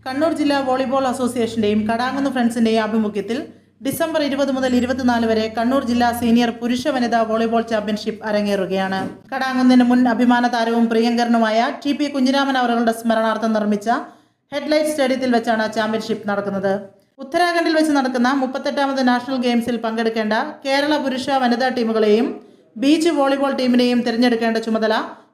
കണ്ണൂർ ജില്ലാ വോളിബോൾ അസോസിയേഷന്റെയും കടാങ്ങുന്ന് ഫ്രണ്ട്സിന്റെയും ആഭിമുഖ്യത്തിൽ ഡിസംബർ 20 മുതൽ 24 വരെ കണ്ണൂർ ജില്ലാ സീനിയർ പുരുഷ വനിതാ വോളിബോൾ ചാമ്പ്യൻഷിപ്പ് അരങ്ങേറുകയാണ്. കടാങ്ങുന്നിന് മുൻ അഭിമാന താരവും പ്രിയങ്കരനുമായ TP കുഞ്ഞിരാമൻ അവരുടെ സ്മരണാർത്ഥം നിർമ്മിച്ച ഹെഡ്ലൈറ്റ് സ്റ്റേഡിയത്തിൽ വെച്ചാണ് ചാമ്പ്യൻഷിപ്പ് നടക്കുന്നത്. ഉത്തരാഖണ്ഡിൽ വെച്ച് നടക്കുന്ന 38ാമത് നാഷണൽ ഗെയിംസിൽ പങ്കെടുക്കേണ്ട കേരള പുരുഷ വനിതാ ടീമുകളെയും ബീച്ച് വോളിബോൾ ടീമിനെയും തിരഞ്ഞെടുക്കേണ്ട ചുമതല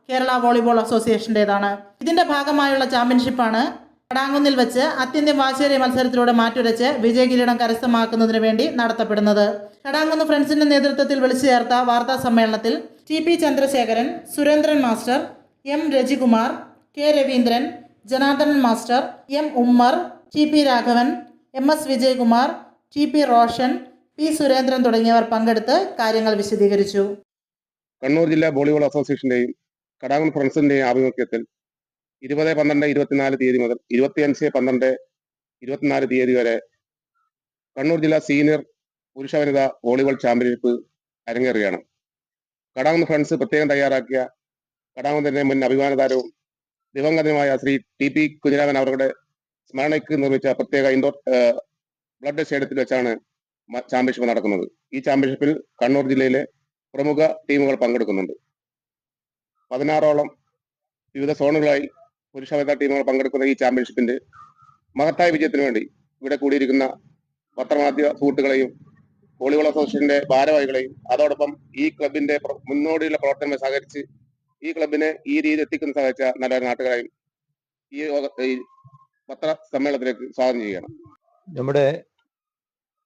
കേരള വോളിബോൾ അസോസിയേഷന്റേതാണ്. ഇതിന്റെ ഭാഗമായുള്ള ചാമ്പ്യൻഷിപ്പാണ് കടാങ്ങുന്നിൽ വെച്ച് അത്യന്തം വാശേറിയ മത്സരത്തിലൂടെ മാറ്റുരച്ച് വിജയകിരീടം കരസ്ഥമാക്കുന്നതിന് വേണ്ടി നടത്തപ്പെടുന്നത്. കടാങ്ങുന്ന് ഫ്രണ്ട്സിന്റെ നേതൃത്വത്തിൽ വിളിച്ചു ചേർത്ത വാർത്താ സമ്മേളനത്തിൽ TP Chandrasekharan, Surendran master, M Rajikumar, K Raveendran, Janardhanan master, M Ummer, TP Raghavan, MS Vijayakumar, TP Roshan, P Surendran തുടങ്ങിയവർ പങ്കെടുത്ത് കാര്യങ്ങൾ വിശദീകരിച്ചു. കണ്ണൂർ ജില്ലാ വോളിബോൾ അസോസിയേഷന്റെയും കടാങ്ങുന്ന് ഫ്രണ്ട്സിന്റെയും ആഭിമുഖ്യത്തിൽ 20-12-24 തീയതി മുതൽ 25-12-24 തീയതി വരെ കണ്ണൂർ ജില്ലാ സീനിയർ പുരുഷ വനിതാ വോളിബോൾ ചാമ്പ്യൻഷിപ്പ് അരങ്ങേറുകയാണ്. കടാങ്ങുന്ന് ഫ്രണ്ട്സ് പ്രത്യേകം തയ്യാറാക്കിയ കടാങ്ങുന്നതിന്റെ മുൻ അഭിമാന താരവും ദിവംഗതനുമായ ശ്രീ TP കുഞ്ഞിരാമൻ അവരുടെ സ്മരണയ്ക്ക് നിർമ്മിച്ച പ്രത്യേക ഇൻഡോർ ബ്ലഡ് സ്റ്റേഡിയത്തിൽ വെച്ചാണ് ചാമ്പ്യൻഷിപ്പ് നടക്കുന്നത്. ഈ ചാമ്പ്യൻഷിപ്പിൽ കണ്ണൂർ ജില്ലയിലെ പ്രമുഖ ടീമുകൾ പങ്കെടുക്കുന്നുണ്ട്. 16ഓളം വിവിധ സോണുകളായി പുരുഷ വനിതാ ടീമുകൾ പങ്കെടുക്കുന്ന ഈ ചാമ്പ്യൻഷിപ്പിന്റെ മഹത്തായ വിജയത്തിന് വേണ്ടി ഇവിടെ കൂടിയിരിക്കുന്ന പത്രമാധ്യമ സുഹൃത്തുക്കളെയും വോളിബോൾ അസോസിയേഷന്റെ ഭാരവാഹികളെയും അതോടൊപ്പം ഈ ക്ലബിന്റെ മുന്നോടിയുള്ള പ്രവർത്തനങ്ങൾ സഹകരിച്ച് ഈ ക്ലബിനെ ഈ രീതി എത്തിക്കുന്ന സഹായിച്ച നല്ല നാട്ടുകാരെയും ഈ പത്ര സമ്മേളനത്തിലേക്ക് സ്വാഗതം ചെയ്യുകയാണ്. നമ്മുടെ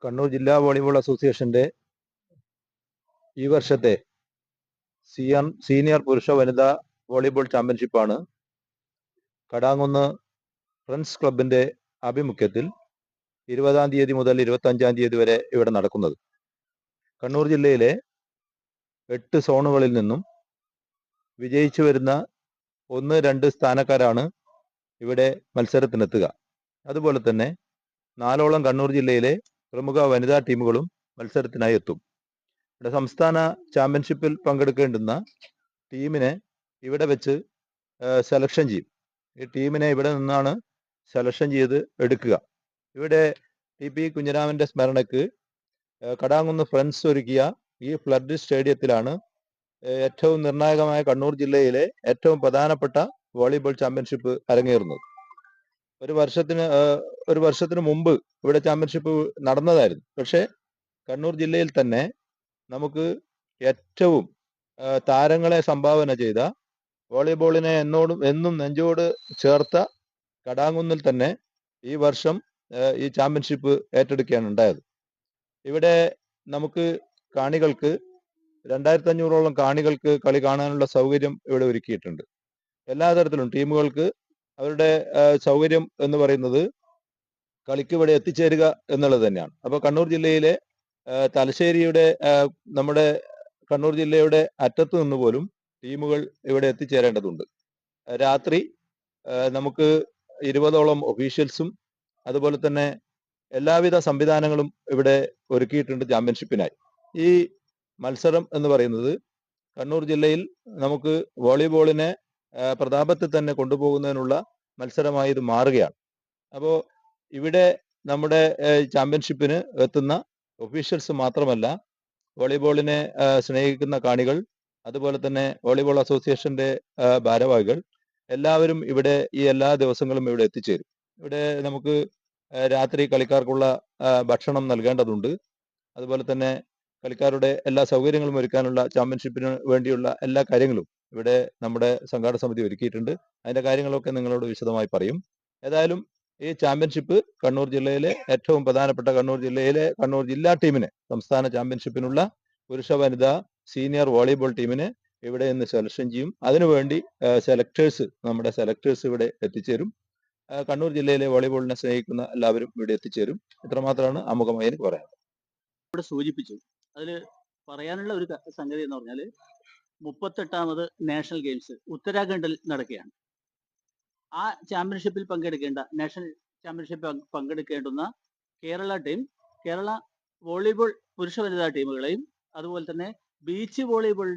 കണ്ണൂർ ജില്ലാ വോളിബോൾ അസോസിയേഷന്റെ ഈ വർഷത്തെ സീനിയർ പുരുഷ വനിതാ വോളിബോൾ ചാമ്പ്യൻഷിപ്പാണ് കടാങ്ങുന്ന് ഫ്രണ്ട്സ് ക്ലബിന്റെ ആഭിമുഖ്യത്തിൽ 20-ാം തീയതി മുതൽ 25-ാം തീയതി വരെ ഇവിടെ നടക്കുന്നത്. കണ്ണൂർ ജില്ലയിലെ 8 സോണുകളിൽ നിന്നും വിജയിച്ചു വരുന്ന 1-2 സ്ഥാനക്കാരാണ് ഇവിടെ മത്സരത്തിനെത്തുക. അതുപോലെ തന്നെ 4ഓളം കണ്ണൂർ ജില്ലയിലെ പ്രമുഖ വനിതാ ടീമുകളും മത്സരത്തിനായി എത്തും. ഇവിടെ സംസ്ഥാന ചാമ്പ്യൻഷിപ്പിൽ പങ്കെടുക്കേണ്ടുന്ന ടീമിനെ ഇവിടെ വെച്ച് സെലക്ഷൻ ചെയ്യും. ഈ ടീമിനെ ഇവിടെ നിന്നാണ് സെലക്ഷൻ ചെയ്ത് എടുക്കുക. ഇവിടെ TP കുഞ്ഞിരാമന്റെ സ്മരണയ്ക്ക് കടാങ്ങുന്ന് ഫ്രണ്ട്സ് ഒരുക്കിയ ഈ ഫ്ലഡ് സ്റ്റേഡിയത്തിലാണ് ഏറ്റവും നിർണായകമായ കണ്ണൂർ ജില്ലയിലെ ഏറ്റവും പ്രധാനപ്പെട്ട വോളിബോൾ ചാമ്പ്യൻഷിപ്പ് അരങ്ങേറുന്നത്. ഒരു വർഷത്തിന് മുമ്പ് ഇവിടെ ചാമ്പ്യൻഷിപ്പ് നടന്നതായിരുന്നു. പക്ഷേ കണ്ണൂർ ജില്ലയിൽ തന്നെ നമുക്ക് ഏറ്റവും താരങ്ങളെ സംഭാവന ചെയ്ത വോളിബോളിനെ എന്നും നെഞ്ചോട് ചേർത്ത കടാങ്ങുന്നിൽ തന്നെ ഈ വർഷം ഈ ചാമ്പ്യൻഷിപ്പ് ഏറ്റെടുക്കുകയാണ് ഉണ്ടായത്. ഇവിടെ നമുക്ക് കാണികൾക്ക് 2500ഓളം കാണികൾക്ക് കളി കാണാനുള്ള സൗകര്യം ഇവിടെ ഒരുക്കിയിട്ടുണ്ട്. എല്ലാ തരത്തിലും ടീമുകൾക്ക് അവരുടെ സൗകര്യം എന്ന് പറയുന്നത് കളിക്ക് ഇവിടെ എത്തിച്ചേരുക എന്നുള്ളത് തന്നെയാണ്. അപ്പോൾ കണ്ണൂർ ജില്ലയിലെ നമ്മുടെ കണ്ണൂർ ജില്ലയുടെ അറ്റത്ത് നിന്ന് പോലും ടീമുകൾ ഇവിടെ എത്തിച്ചേരേണ്ടതുണ്ട്. രാത്രി നമുക്ക് 20ഓളം ഒഫീഷ്യൽസും അതുപോലെ തന്നെ എല്ലാവിധ സംവിധാനങ്ങളും ഇവിടെ ഒരുക്കിയിട്ടുണ്ട് ചാമ്പ്യൻഷിപ്പിനായി. ഈ മത്സരം എന്ന് പറയുന്നത് കണ്ണൂർ ജില്ലയിൽ നമുക്ക് വോളിബോളിനെ പ്രതാപത്തിൽ തന്നെ കൊണ്ടുപോകുന്നതിനുള്ള മത്സരമായി ഇത് മാറുകയാണ്. അപ്പോൾ ഇവിടെ നമ്മുടെ ചാമ്പ്യൻഷിപ്പിന് എത്തുന്ന ഒഫീഷ്യൽസ് മാത്രമല്ല, വോളിബോളിനെ സ്നേഹിക്കുന്ന കാണികൾ, അതുപോലെ തന്നെ വോളിബോൾ അസോസിയേഷന്റെ ഭാരവാഹികൾ എല്ലാവരും ഇവിടെ ഈ എല്ലാ ദിവസങ്ങളും ഇവിടെ എത്തിച്ചേരും. ഇവിടെ നമുക്ക് രാത്രി കളിക്കാർക്കുള്ള ഭക്ഷണം നൽകേണ്ടതുണ്ട്. അതുപോലെ തന്നെ കളിക്കാരുടെ എല്ലാ സൗകര്യങ്ങളും ഒരുക്കാനുള്ള ചാമ്പ്യൻഷിപ്പിന് വേണ്ടിയുള്ള എല്ലാ കാര്യങ്ങളും ഇവിടെ നമ്മുടെ സംഘാടക സമിതി ഒരുക്കിയിട്ടുണ്ട്. അതിന്റെ കാര്യങ്ങളൊക്കെ നിങ്ങളോട് വിശദമായി പറയും. ഏതായാലും ഈ ചാമ്പ്യൻഷിപ്പ് കണ്ണൂർ ജില്ലയിലെ ഏറ്റവും പ്രധാനപ്പെട്ട കണ്ണൂർ ജില്ലാ ടീമിനെ സംസ്ഥാന ചാമ്പ്യൻഷിപ്പിനുള്ള പുരുഷ വനിതാ സീനിയർ വോളിബോൾ ടീമിനെ ഇവിടെ നിന്ന് സെലക്ഷൻ ചെയ്യും. അതിനുവേണ്ടി നമ്മുടെ സെലക്ടേഴ്സ് ഇവിടെ എത്തിച്ചേരും. കണ്ണൂർ ജില്ലയിലെ വോളിബോളിനെ സ്നേഹിക്കുന്ന എല്ലാവരും ഇവിടെ എത്തിച്ചേരും. ഇത്രമാത്രമാണ് ആമുഖമായി എനിക്ക് പറയാൻ. ഇവിടെ സൂചിപ്പിച്ചു. അതിൽ പറയാനുള്ള ഒരു സംഗതി എന്ന് പറഞ്ഞാൽ 38ാമത് നാഷണൽ ഗെയിംസ് ഉത്തരാഖണ്ഡിൽ നടക്കുകയാണ്. ആ ചാമ്പ്യൻഷിപ്പിൽ നാഷണൽ ചാമ്പ്യൻഷിപ്പിൽ പങ്കെടുക്കേണ്ടുന്ന കേരള വോളിബോൾ പുരുഷ വനിതാ ടീമുകളെയും അതുപോലെ തന്നെ ബീച്ച് വോളിബോൾ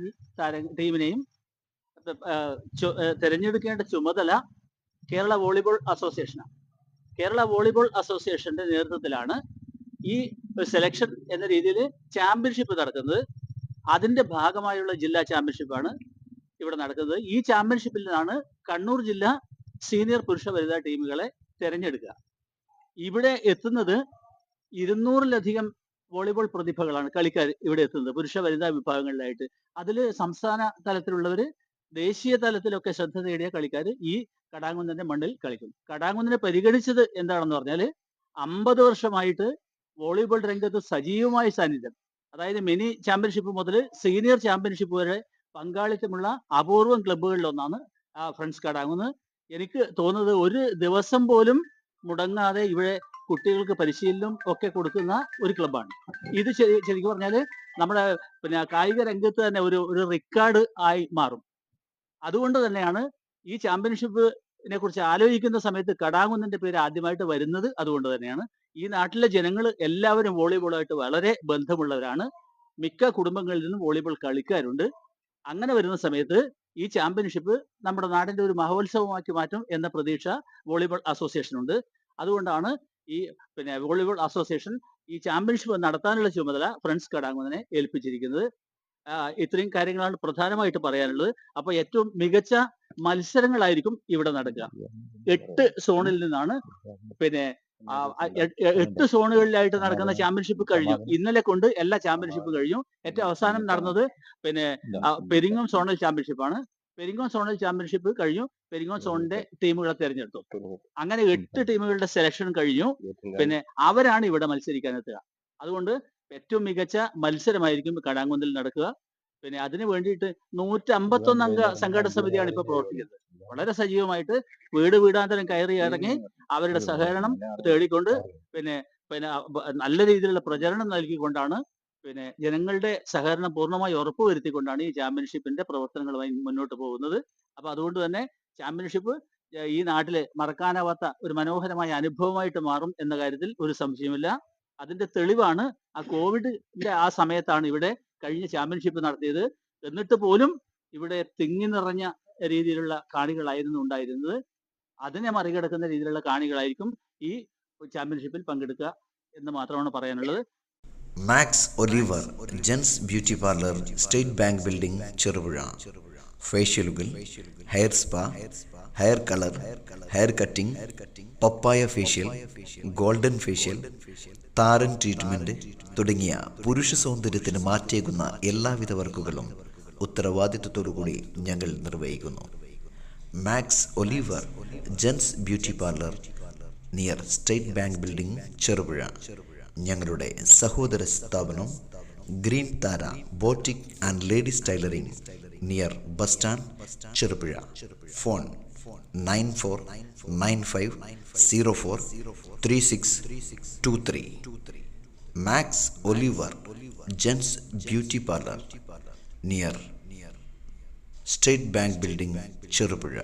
ടീമിനെയും തിരഞ്ഞെടുക്കേണ്ട ചുമതല കേരള വോളിബോൾ അസോസിയേഷനാണ്. കേരള വോളിബോൾ അസോസിയേഷന്റെ നേതൃത്വത്തിലാണ് ഈ സെലക്ഷൻ എന്ന രീതിയിൽ ചാമ്പ്യൻഷിപ്പ് നടക്കുന്നത്. അതിന്റെ ഭാഗമായുള്ള ജില്ലാ ചാമ്പ്യൻഷിപ്പാണ് ഇവിടെ നടക്കുന്നത്. ഈ ചാമ്പ്യൻഷിപ്പിൽ നിന്നാണ് കണ്ണൂർ ജില്ല സീനിയർ പുരുഷ വനിതാ ടീമുകളെ തിരഞ്ഞെടുക്കുക. ഇവിടെ എത്തുന്നത് 200-ലധികം വോളിബോൾ പ്രതിഭകളാണ് കളിക്കാർ ഇവിടെ എത്തുന്നത്, പുരുഷ വനിതാ വിഭാഗങ്ങളിലായിട്ട്. അതിൽ സംസ്ഥാന തലത്തിലുള്ളവർ, ദേശീയ തലത്തിലൊക്കെ ശ്രദ്ധ നേടിയ കളിക്കാർ ഈ കടാങ്ങുന്നന്റെ മണ്ണിൽ കളിക്കും. കടാങ്ങുന്നിനെ പരിഗണിച്ചത് എന്താണെന്ന് പറഞ്ഞാൽ 50 വർഷമായിട്ട് വോളിബോൾ രംഗത്ത് സജീവമായ സാന്നിധ്യം, അതായത് മിനി ചാമ്പ്യൻഷിപ്പ് മുതൽ സീനിയർ ചാമ്പ്യൻഷിപ്പ് വരെ പങ്കാളിത്തമുള്ള അപൂർവം ക്ലബ്ബുകളിലൊന്നാണ് ഫ്രണ്ട്സ് കടാങ്ങുന്ന്. എനിക്ക് തോന്നുന്നത് ഒരു ദിവസം പോലും മുടങ്ങാതെ ഇവിടെ കുട്ടികൾക്ക് പരിശീലനം ഒക്കെ കൊടുക്കുന്ന ഒരു ക്ലബ്ബാണ് ഇത്. ശരിക്കും പറഞ്ഞാൽ നമ്മുടെ കായിക രംഗത്ത് തന്നെ ഒരു റെക്കോർഡ് ആയി മാറും. അതുകൊണ്ട് തന്നെയാണ് ഈ ചാമ്പ്യൻഷിപ്പിനെ കുറിച്ച് ആലോചിക്കുന്ന സമയത്ത് കടാങ്ങുന്നതിന്റെ പേര് ആദ്യമായിട്ട് വരുന്നത്. അതുകൊണ്ട് തന്നെയാണ് ഈ നാട്ടിലെ ജനങ്ങൾ എല്ലാവരും വോളിബോളായിട്ട് വളരെ ബന്ധമുള്ളവരാണ്. മിക്ക കുടുംബങ്ങളിൽ നിന്നും വോളിബോൾ കളിക്കാരുണ്ട്. അങ്ങനെ വരുന്ന സമയത്ത് ഈ ചാമ്പ്യൻഷിപ്പ് നമ്മുടെ നാടിന്റെ ഒരു മഹോത്സവമാക്കി മാറ്റും എന്ന പ്രതീക്ഷ വോളിബോൾ അസോസിയേഷനുണ്ട്. അതുകൊണ്ടാണ് ഈ വോളിബോൾ അസോസിയേഷൻ ഈ ചാമ്പ്യൻഷിപ്പ് നടത്താനുള്ള ചുമതല ഫ്രണ്ട്സ് കടാങ്ങുന്നതിനെ ഏൽപ്പിച്ചിരിക്കുന്നത്. ഇത്രയും കാര്യങ്ങളാണ് പ്രധാനമായിട്ട് പറയാനുള്ളത്. അപ്പൊ ഏറ്റവും മികച്ച മത്സരങ്ങളായിരിക്കും ഇവിടെ നടക്കുക. 8 സോണിൽ നിന്നാണ് 8 സോണുകളിലായിട്ട് നടക്കുന്ന ചാമ്പ്യൻഷിപ്പ് കഴിഞ്ഞു. ഇന്നലെ കൊണ്ട് എല്ലാ ചാമ്പ്യൻഷിപ്പും കഴിഞ്ഞു. ഏറ്റവും അവസാനം നടന്നത് പെരിങ്ങോം സോണൽ ചാമ്പ്യൻഷിപ്പാണ്. പെരിങ്ങോം സോണൽ ചാമ്പ്യൻഷിപ്പ് കഴിഞ്ഞു. പെരിങ്ങോം സോണിന്റെ ടീമുകളെ തിരഞ്ഞെടുത്തു. അങ്ങനെ 8 ടീമുകളുടെ സെലക്ഷൻ കഴിഞ്ഞു. അവരാണ് ഇവിടെ മത്സരിക്കാനെത്തുക. അതുകൊണ്ട് ഏറ്റവും മികച്ച മത്സരമായിരിക്കും കടാങ്ങുന്നിൽ നടക്കുക. അതിനു വേണ്ടിയിട്ട് 151 അംഗ സംഘാടക സമിതിയാണ് ഇപ്പൊ പ്രവർത്തിക്കുന്നത്. വളരെ സജീവമായിട്ട് വീട് വീടാന്തരം കയറി ഇറങ്ങി അവരുടെ സഹകരണം തേടിക്കൊണ്ട് നല്ല രീതിയിലുള്ള പ്രചരണം നൽകിക്കൊണ്ടാണ് ജനങ്ങളുടെ സഹകരണം പൂർണ്ണമായി ഉറപ്പുവരുത്തിക്കൊണ്ടാണ് ഈ ചാമ്പ്യൻഷിപ്പിന്റെ പ്രവർത്തനങ്ങളുമായി മുന്നോട്ട് പോകുന്നത്. അപ്പൊ അതുകൊണ്ട് തന്നെ ചാമ്പ്യൻഷിപ്പ് ഈ നാട്ടിലെ മറക്കാനാവാത്ത ഒരു മനോഹരമായ അനുഭവമായിട്ട് മാറും എന്ന കാര്യത്തിൽ ഒരു സംശയമില്ല. അതിന്റെ തെളിവാണ് കോവിഡിന്റെ ആ സമയത്താണ് ഇവിടെ കഴിഞ്ഞ ചാമ്പ്യൻഷിപ്പ് നടത്തിയത്. എന്നിട്ട് പോലും ഇവിടെ തിങ്ങി നിറഞ്ഞ രീതിയിലുള്ള കാണികളായിരുന്നു ഉണ്ടായിരുന്നത്. അതിനെ മറികടക്കുന്ന രീതിയിലുള്ള കാണികളായിരിക്കും ഈ ചാമ്പ്യൻഷിപ്പിൽ പങ്കെടുക്കുക എന്ന് മാത്രമാണ് പറയാനുള്ളത്. Max Oliver gents beauty parlour, state bank building, Cherupuzha. ഫേഷ്യലുകൾ, hair spa, hair colour, hair cutting, papaya facial, golden facial, താരൻ ട്രീറ്റ്മെന്റ് തുടങ്ങിയ പുരുഷ സൗന്ദര്യത്തിന് മാറ്റേകുന്ന എല്ലാവിധ വർക്കുകളും ഉത്തരവാദിത്വത്തോടുകൂടി ഞങ്ങൾ നിർവഹിക്കുന്നു. Max Oliver gents beauty parlour, near state bank building, Cherupuzha. ഞങ്ങളുടെ സഹോദര സ്ഥാപനം green Tara boutique and ladies tailoring, near bus stand, Cherupuzha. Phone 9495043623. Max Oliver gents beauty parlour, near state bank building, Cherupuzha.